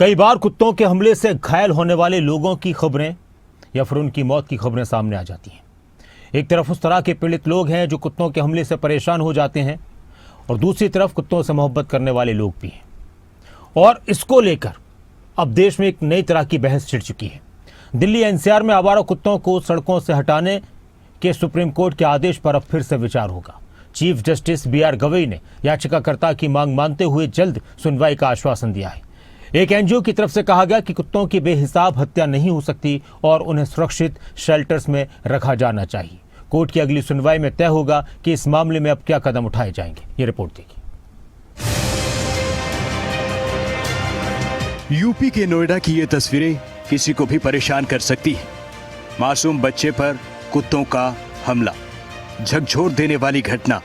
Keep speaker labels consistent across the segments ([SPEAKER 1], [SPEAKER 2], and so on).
[SPEAKER 1] कई बार कुत्तों के हमले से घायल होने वाले लोगों की खबरें या फिर उनकी मौत की खबरें सामने आ जाती हैं। एक तरफ उस तरह के पीड़ित लोग हैं जो कुत्तों के हमले से परेशान हो जाते हैं और दूसरी तरफ कुत्तों से मोहब्बत करने वाले लोग भी हैं। और इसको लेकर अब देश में एक नई तरह की बहस छिड़ चुकी है। दिल्ली एनसीआर में आवारा कुत्तों को सड़कों से हटाने के सुप्रीम कोर्ट के आदेश पर अब फिर से विचार होगा। चीफ जस्टिस BR गवई ने याचिकाकर्ता की मांग मानते हुए जल्द सुनवाई का आश्वासन दिया है। एक एनजीओ की तरफ से कहा गया कि कुत्तों की बेहिसाब हत्या नहीं हो सकती और उन्हें सुरक्षित शेल्टर्स में रखा जाना चाहिए। कोर्ट की अगली सुनवाई में तय होगा कि इस मामले में अब क्या कदम उठाए जाएंगे। ये रिपोर्ट देखिए।
[SPEAKER 2] यूपी के नोएडा की ये तस्वीरें किसी को भी परेशान कर सकती हैं। मासूम बच्चे पर कुत्तों का हमला, झकझोर देने वाली घटना।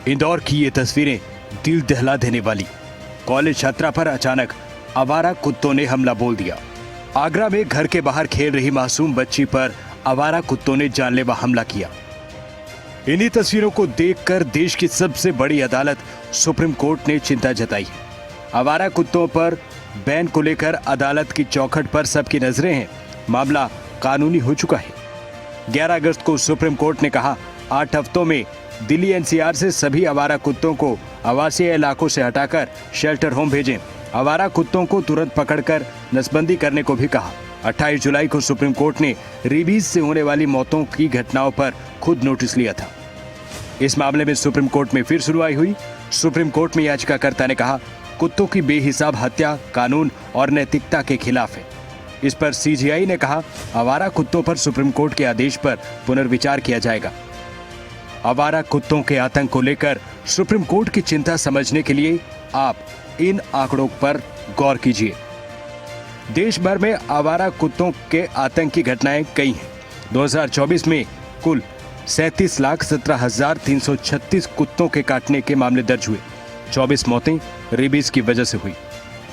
[SPEAKER 2] इंदौर की ये तस्वीरें दिल दहला देने वाली। कॉलेज छात्रा पर अचानक आवारा कुत्तों ने हमला बोल दिया। आगरा में घर के बाहर खेल रही मासूम बच्ची पर आवारा कुत्तों ने जानलेवा हमला किया। इन्हीं तस्वीरों को देखकर देश की सबसे बड़ी अदालत सुप्रीम कोर्ट ने चिंता जताई है। आवारा कुत्तों पर बैन को लेकर अदालत की चौखट पर सबकी नजरें हैं। मामला कानूनी हो चुका है। 11 अगस्त को सुप्रीम कोर्ट ने कहा 8 हफ्तों में दिल्ली एनसीआर से सभी आवारा कुत्तों को आवासीय इलाकों से हटाकर शेल्टर होम भेजें। आवारा कुत्तों को तुरंत पकड़कर नसबंदी करने को भी कहा। 28 जुलाई को सुप्रीम कोर्ट ने रेबीज से होने वाली मौतों की घटनाओं पर खुद नोटिस लिया था। इस मामले में सुप्रीम कोर्ट में फिर सुनवाई हुई। सुप्रीम कोर्ट में याचिकाकर्ता ने कहा कुत्तों की बेहिसाब हत्या कानून और नैतिकता के खिलाफ है। इस पर सीजीआई ने कहा आवारा कुत्तों पर सुप्रीम कोर्ट के आदेश पर पुनर्विचार किया जाएगा। आवारा कुत्तों के आतंक को लेकर सुप्रीम कोर्ट की चिंता समझने के लिए आप इन आंकड़ों पर गौर कीजिए। देश भर में आवारा कुत्तों के आतंक की घटनाएं कई हैं। 2024 में कुल 37,17,336 कुत्तों के काटने के मामले दर्ज हुए। 24 मौतें रेबीज की वजह से हुई।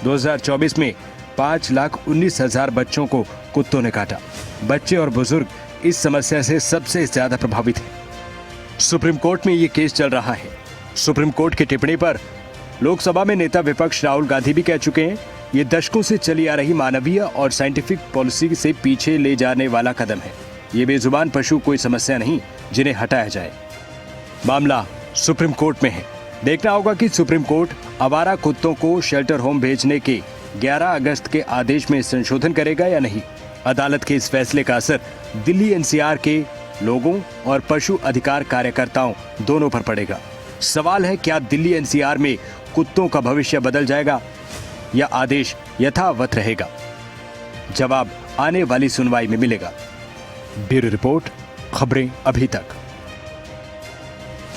[SPEAKER 2] 2024 में 5,19,000 बच्चों को कुत्तों ने काटा। बच्चे और बुजुर्ग इस समस्या से सबसे ज्यादा प्रभावित हैं। सुप्रीम कोर्ट में ये केस चल रहा है। सुप्रीम कोर्ट की टिप्पणी पर लोकसभा में नेता विपक्ष राहुल गांधी भी कह चुके हैं ये दशकों से चली आ रही मानवीय और साइंटिफिक पॉलिसी से पीछे ले जाने वाला कदम है। ये बेजुबान पशु कोई समस्या नहीं जिन्हें हटाया जाए। मामला सुप्रीम कोर्ट में है। देखना होगा कि सुप्रीम कोर्ट आवारा कुत्तों को शेल्टर होम भेजने के 11 अगस्त के आदेश में संशोधन करेगा या नहीं। अदालत के इस फैसले का असर दिल्ली एनसीआर के लोगों और पशु अधिकार कार्यकर्ताओं दोनों पर पड़ेगा। सवाल है क्या दिल्ली एनसीआर में कुत्तों का भविष्य बदल जाएगा या आदेश यथावत रहेगा। जवाब आने वाली सुनवाई में मिलेगा। ब्यूरो रिपोर्ट, खबरें अभी तक।